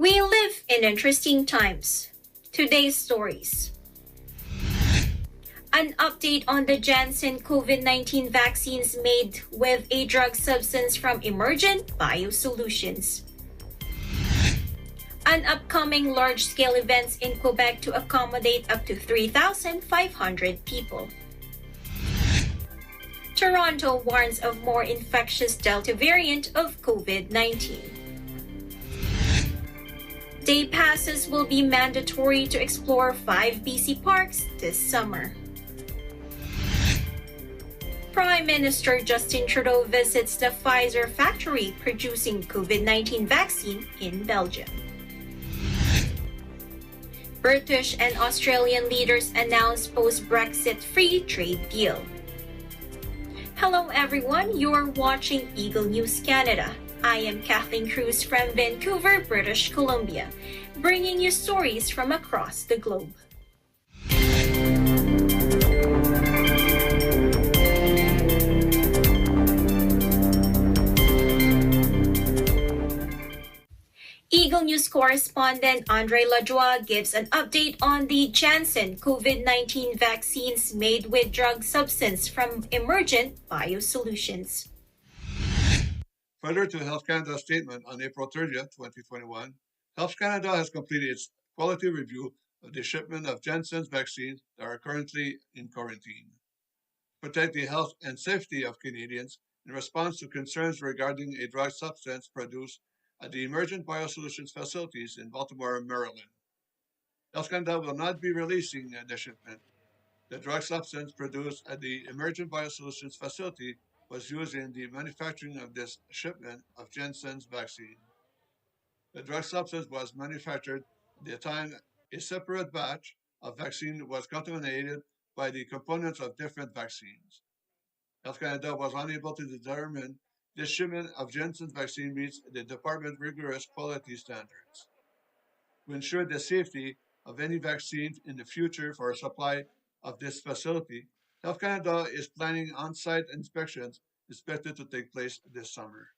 We live in interesting times. Today's stories. An update on the Janssen COVID-19 vaccines made with a drug substance from Emergent Biosolutions. An upcoming large-scale events in Quebec to accommodate up to 3,500 people. Toronto warns of more infectious Delta variant of COVID-19. Day passes will be mandatory to explore 5 BC parks this summer. Prime Minister Justin Trudeau visits the Pfizer factory producing COVID-19 vaccine in Belgium. British and Australian leaders announce post-Brexit free trade deal. Hello everyone, you're watching Eagle News Canada. I am Kathleen Cruz from Vancouver, British Columbia, bringing you stories from across the globe. Eagle News correspondent Andre Lajoie gives an update on the Janssen COVID-19 vaccines made with drug substance from Emergent Biosolutions. Further to Health Canada's statement on April 30th, 2021, Health Canada has completed its quality review of the shipment of Janssen's vaccines that are currently in quarantine. To protect the health and safety of Canadians in response to concerns regarding a drug substance produced at the Emergent Biosolutions facilities in Baltimore, Maryland. Health Canada will not be releasing the shipment. The drug substance produced at the Emergent Biosolutions facility was used in the manufacturing of this shipment of Janssen's vaccine. The drug substance was manufactured at the time a separate batch of vaccine was contaminated by the components of different vaccines. Health Canada was unable to determine this shipment of Janssen's vaccine meets the department's rigorous quality standards. To ensure the safety of any vaccine in the future for supply of this facility, Health Canada is planning on-site inspections expected to take place this summer.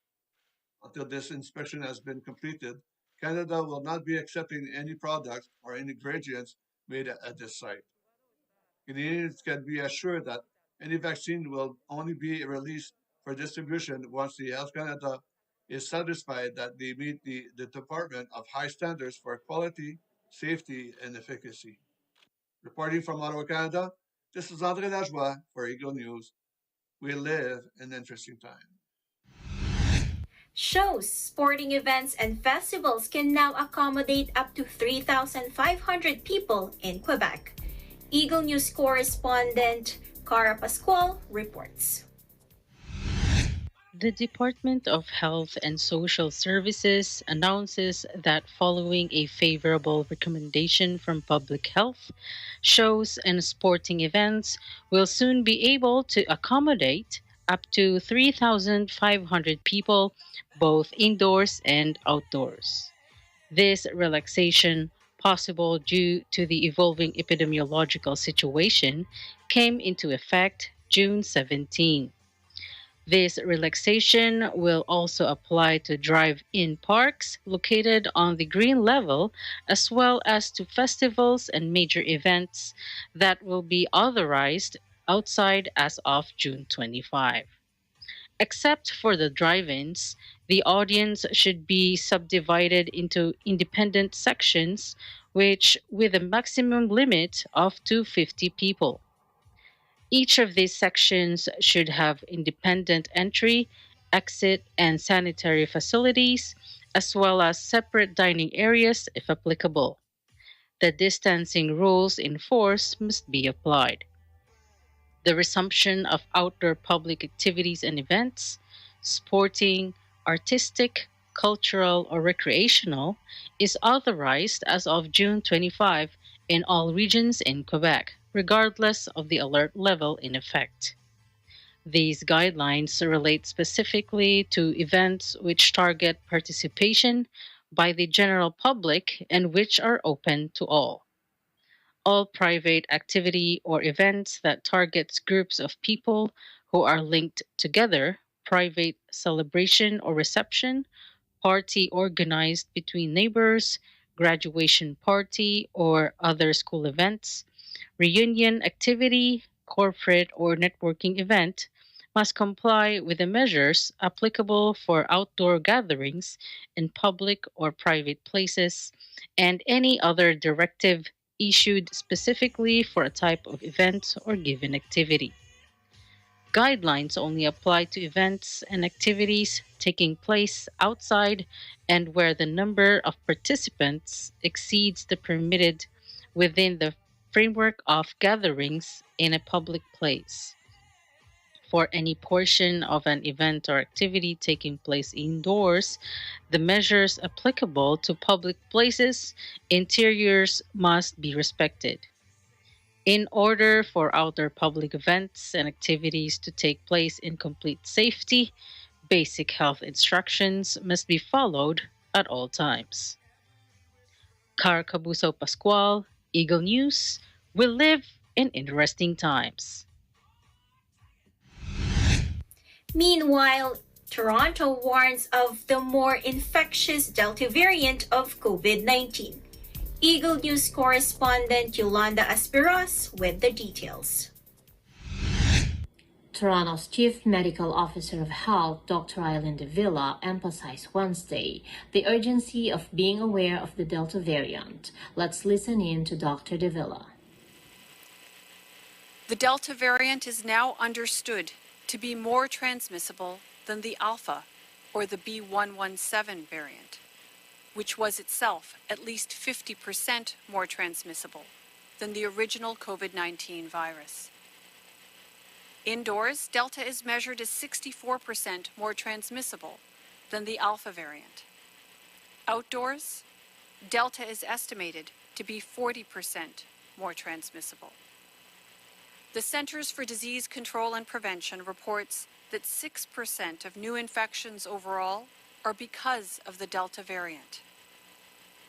Until this inspection has been completed, Canada will not be accepting any products or any ingredients made at this site. Canadians can be assured that any vaccine will only be released for distribution once the Health Canada is satisfied that they meet the Department of High Standards for quality, safety, and efficacy. Reporting from Ottawa, Canada, this is Andre Lajoie for Eagle News. We live in interesting times. Shows, sporting events, and festivals can now accommodate up to 3,500 people in Quebec. Eagle News correspondent Cara Pascual reports. The Department of Health and Social Services announces that following a favorable recommendation from Public Health, shows and sporting events will soon be able to accommodate up to 3,500 people, both indoors and outdoors. This relaxation, possible due to the evolving epidemiological situation, came into effect June 17. This relaxation will also apply to drive-in parks located on the green level, as well as to festivals and major events that will be authorized outside as of June 25. Except for the drive-ins, the audience should be subdivided into independent sections, which with a maximum limit of 250 people. Each of these sections should have independent entry, exit, and sanitary facilities, as well as separate dining areas if applicable. The distancing rules in force must be applied. The resumption of outdoor public activities and events, sporting, artistic, cultural, or recreational, is authorized as of June 25 in all regions in Quebec, regardless of the alert level in effect. These guidelines relate specifically to events which target participation by the general public and which are open to all. All private activity or events that targets groups of people who are linked together, private celebration or reception, party organized between neighbors, graduation party or other school events, reunion activity, corporate or networking event must comply with the measures applicable for outdoor gatherings in public or private places and any other directive issued specifically for a type of event or given activity. Guidelines only apply to events and activities taking place outside and where the number of participants exceeds the permitted within the framework of gatherings in a public place. For any portion of an event or activity taking place indoors, the measures applicable to public places, interiors must be respected. In order for outdoor public events and activities to take place in complete safety, basic health instructions must be followed at all times. Car Cabuso Pascual, Eagle News. We live in interesting times. Meanwhile, Toronto warns of the more infectious Delta variant of COVID-19. Eagle News correspondent Yolanda Aspiros with the details. Toronto's Chief Medical Officer of Health, Dr. Eileen De Villa, emphasized Wednesday the urgency of being aware of the Delta variant. Let's listen in to Dr. De Villa. The Delta variant is now understood to be more transmissible than the Alpha or the B.1.1.7 variant, which was itself at least 50% more transmissible than the original COVID-19 virus. Indoors, Delta is measured as 64% more transmissible than the Alpha variant. Outdoors, Delta is estimated to be 40% more transmissible. The Centers for Disease Control and Prevention reports that 6% of new infections overall are because of the Delta variant.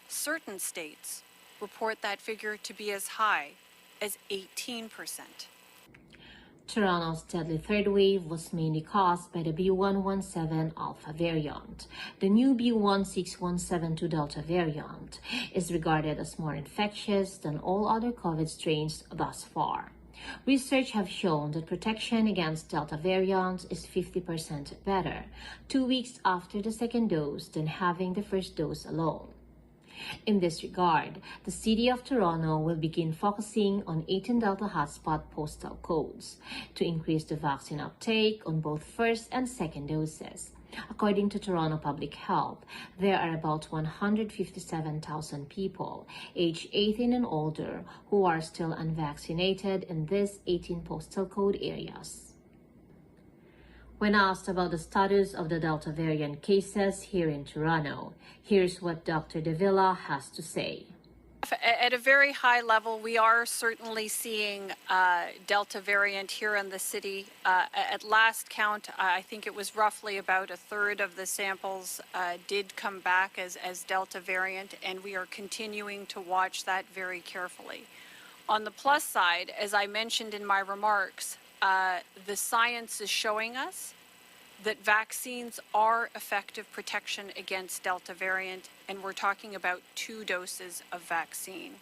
Certain states report that figure to be as high as 18%. Toronto's deadly third wave was mainly caused by the B.1.1.7 Alpha variant. The new B.1.6.1.7.2 Delta variant is regarded as more infectious than all other COVID strains thus far. Research have shown that protection against Delta variants is 50% better 2 weeks after the second dose than having the first dose alone. In this regard, the City of Toronto will begin focusing on 18 Delta hotspot postal codes to increase the vaccine uptake on both first and second doses. According to Toronto Public Health, there are about 157,000 people aged 18 and older who are still unvaccinated in these 18 postal code areas. When asked about the status of the Delta variant cases here in Toronto, here's what Dr. De Villa has to say. At a very high level, we are certainly seeing Delta variant here in the city. At last count, I think it was roughly about a third of the samples did come back as Delta variant, and we are continuing to watch that very carefully. On the plus side, as I mentioned in my remarks, the science is showing us that vaccines are effective protection against Delta variant, and we're talking about 2 doses of vaccine.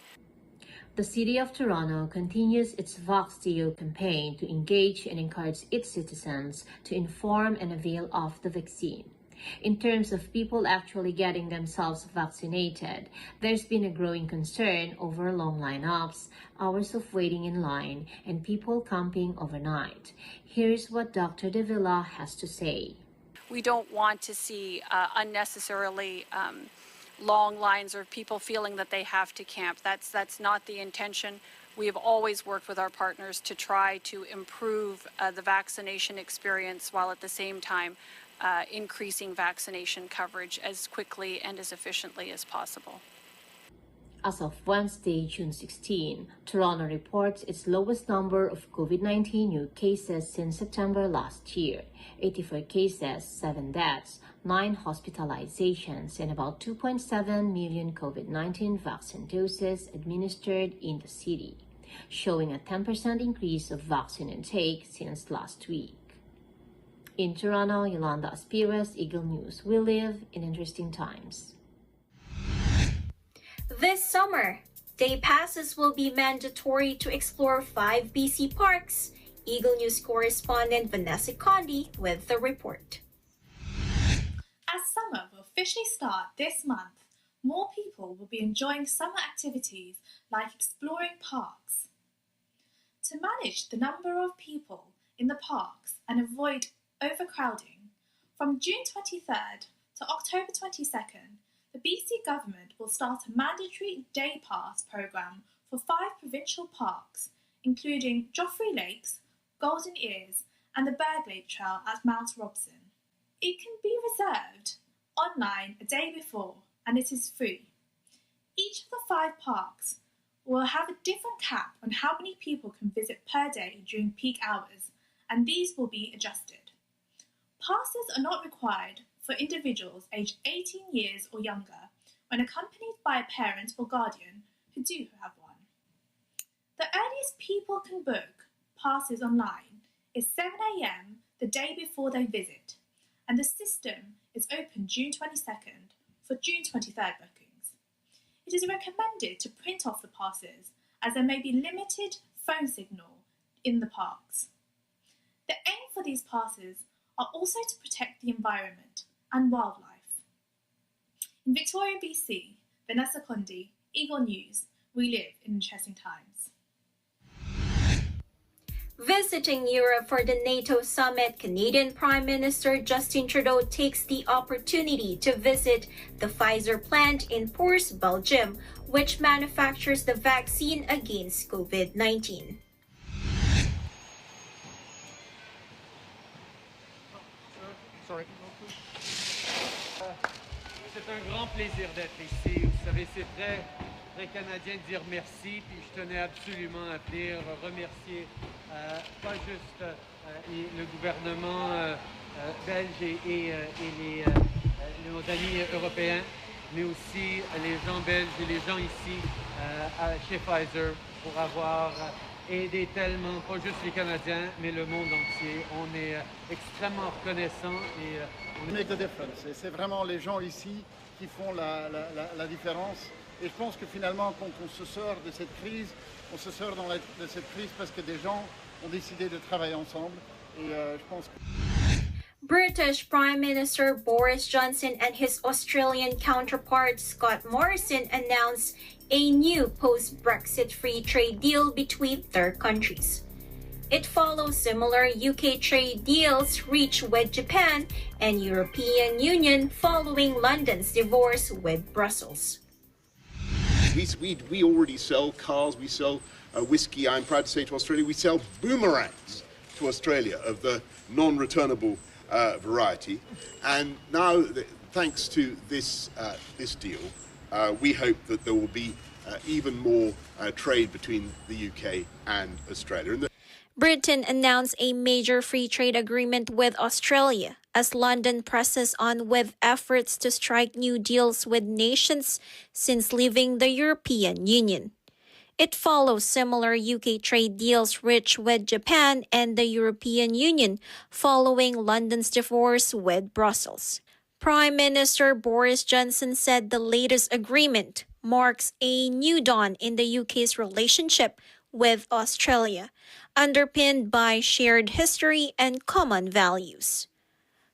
The City of Toronto continues its VoxTO campaign to engage and encourage its citizens to inform and avail of the vaccine. In terms of people actually getting themselves vaccinated, there's been a growing concern over long lineups, hours of waiting in line, and people camping overnight. Here's what Dr. De Villa has to say. We don't want to see unnecessarily long lines or people feeling that they have to camp. That's not the intention. We have always worked with our partners to try to improve the vaccination experience while at the same time increasing vaccination coverage as quickly and as efficiently as possible. As of Wednesday, June 16, Toronto reports its lowest number of COVID-19 new cases since September last year. 84 cases, 7 deaths, 9 hospitalizations, and about 2.7 million COVID-19 vaccine doses administered in the city, showing a 10% increase of vaccine intake since last week. In Toronto, Yolanda Aspiras, Eagle News. We live in interesting times. This summer, day passes will be mandatory to explore 5 BC parks. Eagle News correspondent Vanessa Condi with the report. As summer will officially start this month, more people will be enjoying summer activities like exploring parks. To manage the number of people in the parks and avoid overcrowding, from June 23rd to October 22nd, the BC government will start a mandatory day pass programme for 5 provincial parks, including Joffrey Lakes, Golden Ears, and the Bird Lake Trail at Mount Robson. It can be reserved online a day before, and it is free. Each of the 5 parks will have a different cap on how many people can visit per day during peak hours, and these will be adjusted. Passes are not required for individuals aged 18 years or younger when accompanied by a parent or guardian who do have one. The earliest people can book passes online is 7 a.m. the day before they visit, and the system is open June 22nd for June 23rd bookings. It is recommended to print off the passes as there may be limited phone signal in the parks. The aim for these passes are also to protect the environment and wildlife. In Victoria, BC, Vanessa Condi, Eagle News, we live in interesting times. Visiting Europe for the NATO summit, Canadian Prime Minister Justin Trudeau takes the opportunity to visit the Pfizer plant in Tours, Belgium, which manufactures the vaccine against COVID-19. C'est un grand plaisir d'être ici. Vous savez, c'est très canadien de dire merci, puis je tenais absolument à venir remercier pas juste le gouvernement belge et nos amis européens, mais aussi les gens belges et les gens ici chez Pfizer pour avoir aidé tellement, pas juste les Canadiens, mais le monde entier. On est extrêmement reconnaissants et make the difference. Et c'est vraiment les gens ici qui font la différence. Et je pense que finalement, quand on se sort de cette crise, on se sort de cette crise parce que des gens ont décidé de travailler ensemble. Et je pense que... British Prime Minister Boris Johnson and his Australian counterpart Scott Morrison announced a new post-Brexit free trade deal between their countries. It follows similar UK trade deals reached with Japan and European Union following London's divorce with Brussels. We already sell cars, we sell whiskey, I'm proud to say, to Australia. We sell boomerangs to Australia of the non-returnable variety. And now, thanks to this deal, we hope that there will be even more trade between the UK and Australia. Britain announced a major free trade agreement with Australia as London presses on with efforts to strike new deals with nations since leaving the European Union. It follows similar UK trade deals reached with Japan and the European Union following London's divorce with Brussels. Prime Minister Boris Johnson said the latest agreement marks a new dawn in the UK's relationship with Australia, underpinned by shared history and common values.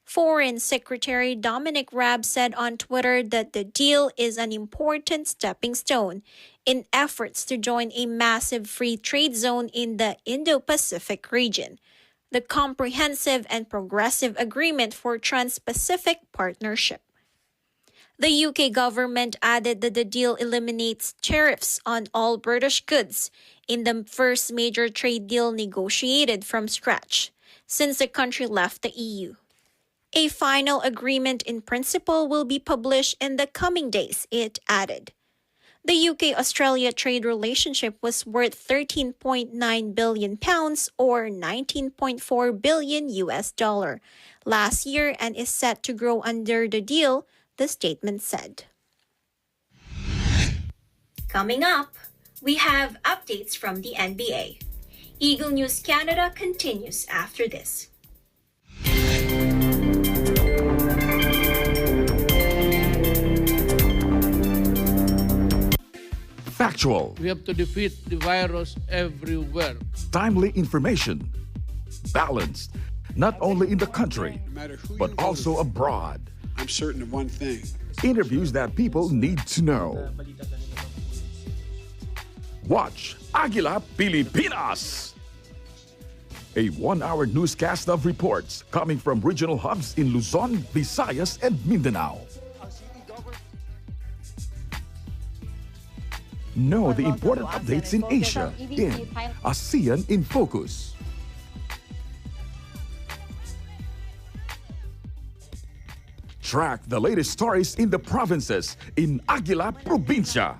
Foreign Secretary Dominic Raab said on Twitter that the deal is an important stepping stone in efforts to join a massive free trade zone in the Indo-Pacific region, the Comprehensive and Progressive Agreement for Trans-Pacific Partnership. The UK government added that the deal eliminates tariffs on all British goods in the first major trade deal negotiated from scratch since the country left the EU. A final agreement in principle will be published in the coming days, it added. The UK-Australia trade relationship was worth £13.9 billion or $19.4 billion last year and is set to grow under the deal, the statement said. Coming up, we have updates from the NBA. Eagle News Canada continues after this. factual, We have to defeat the virus everywhere. timely information, balanced, not only in the country, but also abroad. I'm certain of one thing. Interviews that people need to know. Watch Agila Pilipinas, a 1-hour newscast of reports coming from regional hubs in Luzon, Visayas, and Mindanao. Know the important updates in Asia in ASEAN in Focus. Track the latest stories in the provinces in Agila Provincia.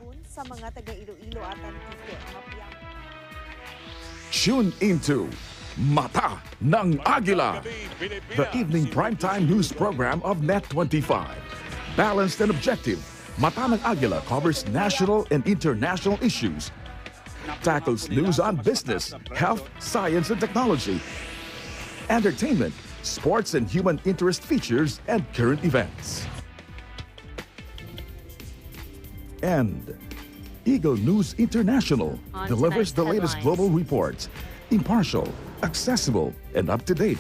Tune into Mata ng Agila, the evening primetime news program of Net25. Balanced and objective, Mata ng Agila covers national and international issues, tackles news on business, health, science and technology, entertainment, sports and human interest features, and current events. And Eagle News International delivers the latest global reports, impartial, accessible, and up-to-date.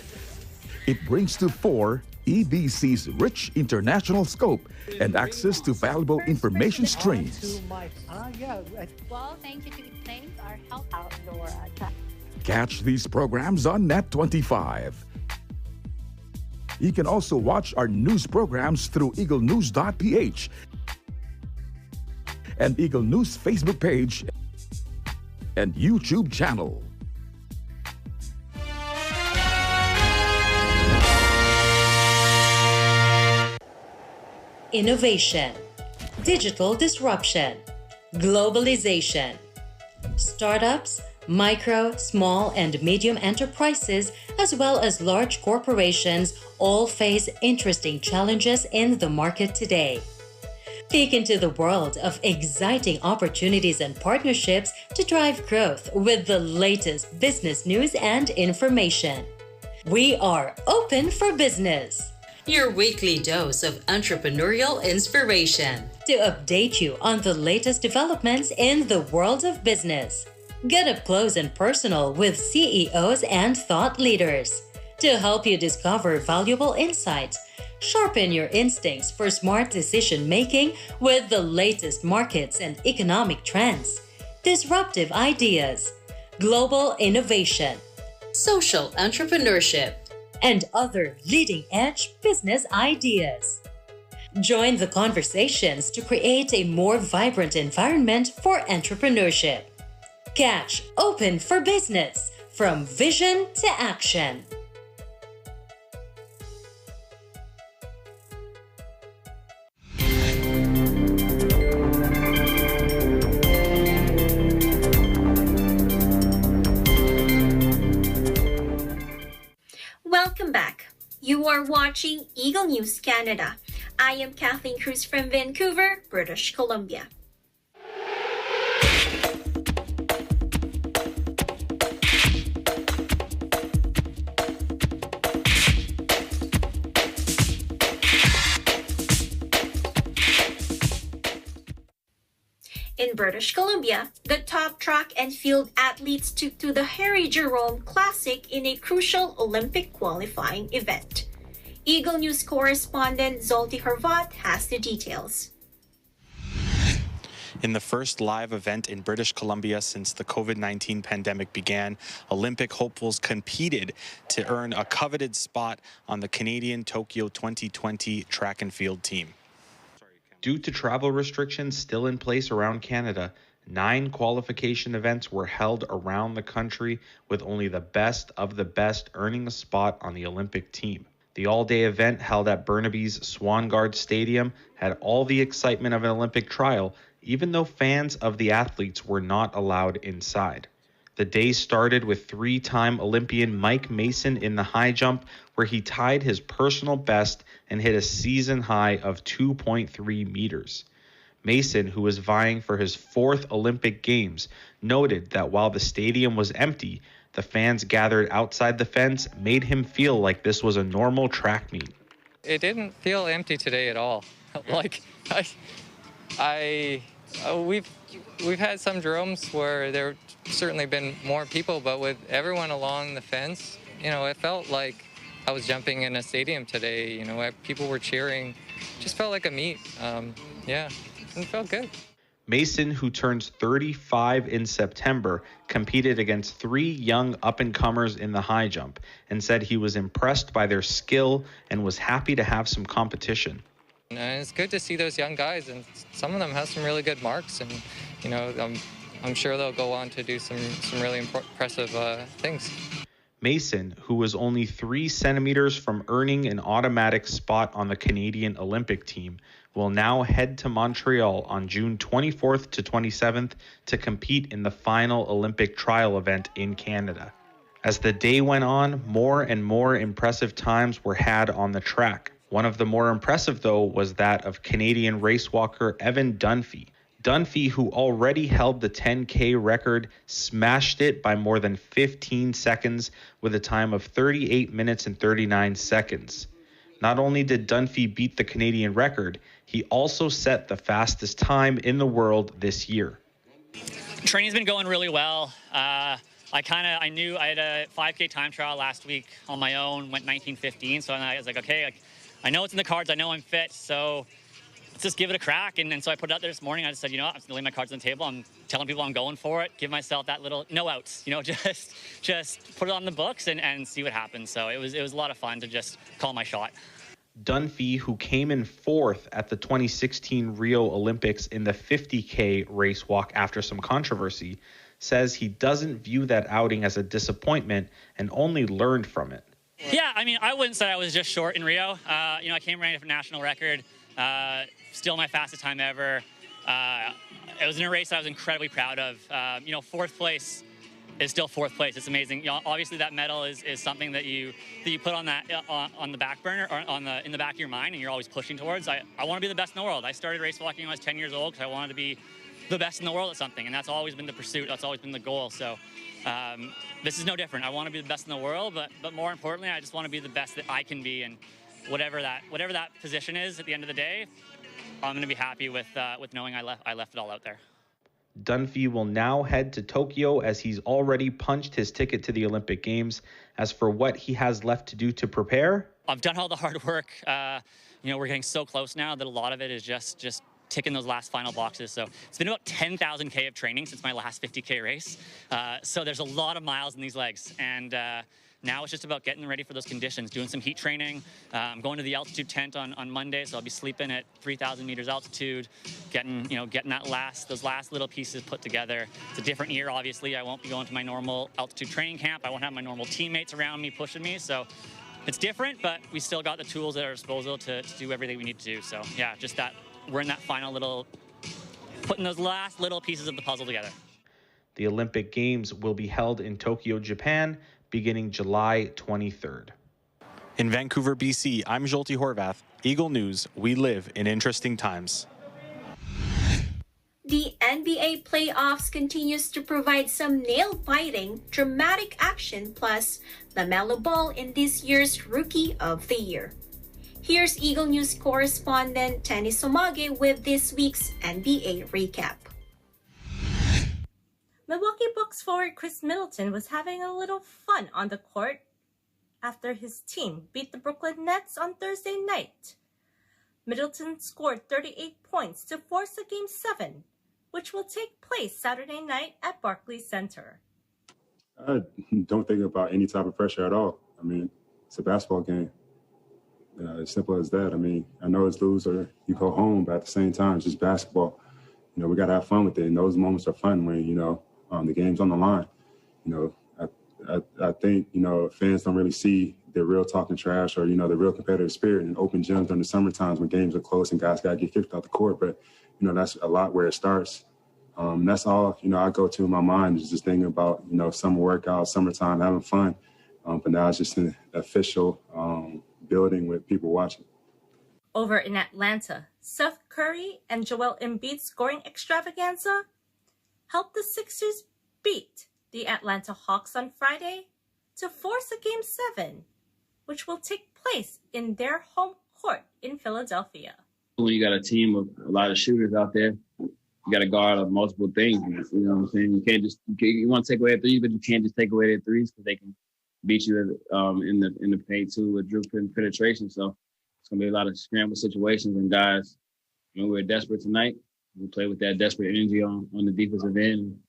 It brings to fore EBC's rich international scope and access to valuable information streams. Well, thank you to explain our health outdoor Catch these programs on Net25. You can also watch our news programs through eaglenews.ph and Eagle News Facebook page and YouTube channel. Innovation, digital disruption, globalization. Startups, micro, small, and medium enterprises, as well as large corporations, all face interesting challenges in the market today. Peek into the world of exciting opportunities and partnerships to drive growth with the latest business news and information. We are open for business. Your weekly dose of entrepreneurial inspiration to update you on the latest developments in the world of business. Get up close and personal with CEOs and thought leaders to help you discover valuable insights, sharpen your instincts for smart decision-making with the latest markets and economic trends, disruptive ideas, global innovation, social entrepreneurship, and other leading-edge business ideas. Join the conversations to create a more vibrant environment for entrepreneurship. Catch Open for Business, from vision to action. Welcome back. You are watching Eagle News Canada. I am Kathleen Cruz from Vancouver, British Columbia. In British Columbia, the top track and field athletes took to the Harry Jerome Classic in a crucial Olympic qualifying event. Eagle News correspondent Zolti Horvat has the details. In the first live event in British Columbia since the COVID-19 pandemic began, Olympic hopefuls competed to earn a coveted spot on the Canadian Tokyo 2020 track and field team. Due to travel restrictions still in place around Canada, 9 qualification events were held around the country, with only the best of the best earning a spot on the Olympic team. The all-day event held at Burnaby's Swangard Stadium had all the excitement of an Olympic trial, even though fans of the athletes were not allowed inside. The day started with 3-time Olympian Mike Mason in the high jump, where he tied his personal best and hit a season high of 2.3 meters. Mason, who was vying for his 4th Olympic Games, noted that while the stadium was empty, the fans gathered outside the fence made him feel like this was a normal track meet. It didn't feel empty today at all. Like, I We've had some dromes where there certainly been more people, but with everyone along the fence, it felt like I was jumping in a stadium today. People were cheering, just felt like a meet. Yeah, it felt good. Mason, who turns 35 in September, competed against 3 young up-and-comers in the high jump and said he was impressed by their skill and was happy to have some competition. And it's good to see those young guys, and some of them have some really good marks, and I'm sure they'll go on to do some really impressive things. Mason, who was only 3 centimeters from earning an automatic spot on the Canadian Olympic team, will now head to Montreal on June 24th to 27th to compete in the final Olympic trial event in Canada. As the day went on, more and more impressive times were had on the track. One of the more impressive, though, was that of Canadian racewalker Evan Dunphy. Dunphy, who already held the 10K record, smashed it by more than 15 seconds with a time of 38 minutes and 39 seconds. Not only did Dunphy beat the Canadian record, he also set the fastest time in the world this year. Training's been going really well. I knew I had a 5K time trial last week on my own, went 19:15, so I was like, okay, I know it's in the cards, I know I'm fit, so let's just give it a crack. And so I put it out there this morning. I just said, I'm just gonna lay my cards on the table. I'm telling people I'm going for it. Give myself that little no outs, just put it on the books and see what happens. So it was a lot of fun to just call my shot. Dunphy, who came in 4th at the 2016 Rio Olympics in the 50K race walk after some controversy, says he doesn't view that outing as a disappointment and only learned from it. Yeah, I wouldn't say I was just short in Rio. I came running for national record. Still my fastest time ever. It was in a race I was incredibly proud of. 4th place is still 4th place. It's amazing. Obviously that medal is something that you put on that on the back burner or in the back of your mind, and you're always pushing towards. I want to be the best in the world. I started race walking when I was 10 years old because I wanted to be the best in the world at something, and that's always been the pursuit. That's always been the goal. So this is no different. I want to be the best in the world, but more importantly, I just want to be the best that I can be, and whatever that position is at the end of the day, I'm going to be happy with knowing I left it all out there. Dunphy will now head to Tokyo as he's already punched his ticket to the Olympic Games. As for what he has left to do to prepare, I've done all the hard work. We're getting so close now that a lot of it is just ticking those last final boxes. So it's been about 10,000 K of training since my last 50K race. So there's a lot of miles in these legs, and now it's just about getting ready for those conditions, doing some heat training. I'm going to the altitude tent on Monday, so I'll be sleeping at 3,000 meters altitude, getting those last little pieces put together. It's a different year, obviously. I won't be going to my normal altitude training camp. I won't have my normal teammates around me pushing me, so it's different, but we still got the tools at our disposal to do everything we need to do. So yeah, just that we're in that final little, putting those last little pieces of the puzzle together. The Olympic Games will be held in Tokyo, Japan, beginning July 23rd. In Vancouver, BC, I'm Jolty Horvath. Eagle News, we live in interesting times. The NBA playoffs continues to provide some nail-biting, dramatic action, plus LaMelo Ball in this year's Rookie of the Year. Here's Eagle News correspondent Tenny Somage with this week's NBA recap. Milwaukee Bucks forward Chris Middleton was having a little fun on the court after his team beat the Brooklyn Nets on Thursday night. Middleton scored 38 points to force a Game 7, which will take place Saturday night at Barclays Center. I don't think about any type of pressure at all. It's a basketball game. As simple as that. I know it's lose or you go home, but at the same time, it's just basketball. We got to have fun with it. And those moments are fun when, the game's on the line. I think, fans don't really see the real talking trash or, the real competitive spirit in open gyms during the summer times when games are close and guys got to get kicked off the court. But, that's a lot where it starts. That's all, I go to in my mind is just thinking about, summer workouts, summertime, having fun. But now it's just an official building with people watching. Over in Atlanta, Seth Curry and Joel Embiid's scoring extravaganza helped the Sixers beat the Atlanta Hawks on Friday to force a Game 7, which will take place in their home court in Philadelphia. When you got a team of a lot of shooters out there, you got to guard up multiple things. You know what I'm saying? You can't just you want to take away their threes, but you can't just take away their threes because they can beat you in the paint too with dribble penetration. So it's gonna be a lot of scramble situations. And guys, when we're desperate tonight, we play with that desperate energy on the defensive end.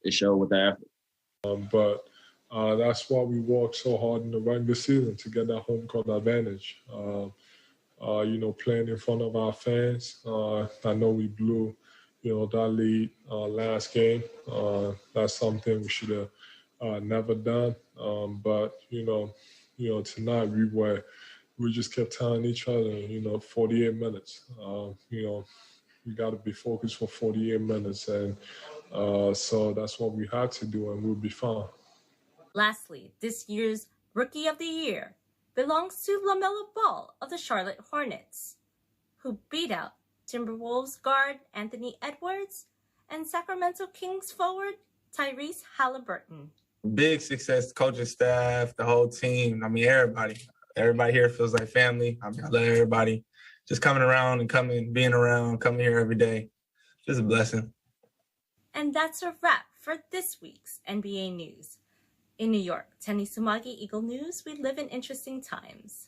It showed with that effort. But that's why we worked so hard in the regular season to get that home court advantage. Playing in front of our fans. I know we blew, that lead last game. That's something we should have never done. But tonight we just kept telling each other, 48 minutes. We got to be focused for 48 minutes, and so that's what we had to do, and we'll be fine. Lastly, this year's Rookie of the Year belongs to LaMelo Ball of the Charlotte Hornets, who beat out Timberwolves guard Anthony Edwards and Sacramento Kings forward Tyrese Halliburton. Big success, coaching staff, the whole team. I mean, everybody. Everybody here feels like family. I love everybody. Just coming around and being around, coming here every day. Just a blessing. And that's a wrap for this week's NBA News. In New York, Tenny Sumagi, Eagle News, we live in interesting times.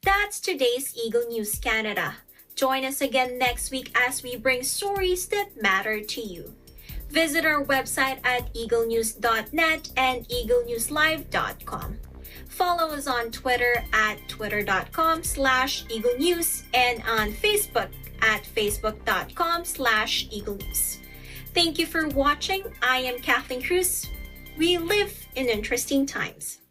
That's today's Eagle News Canada. Join us again next week as we bring stories that matter to you. Visit our website at eaglenews.net and eaglenewslive.com. Follow us on Twitter at twitter.com/EagleNews and on Facebook at facebook.com/EagleNews. Thank you for watching. I am Kathleen Cruz. We live in interesting times.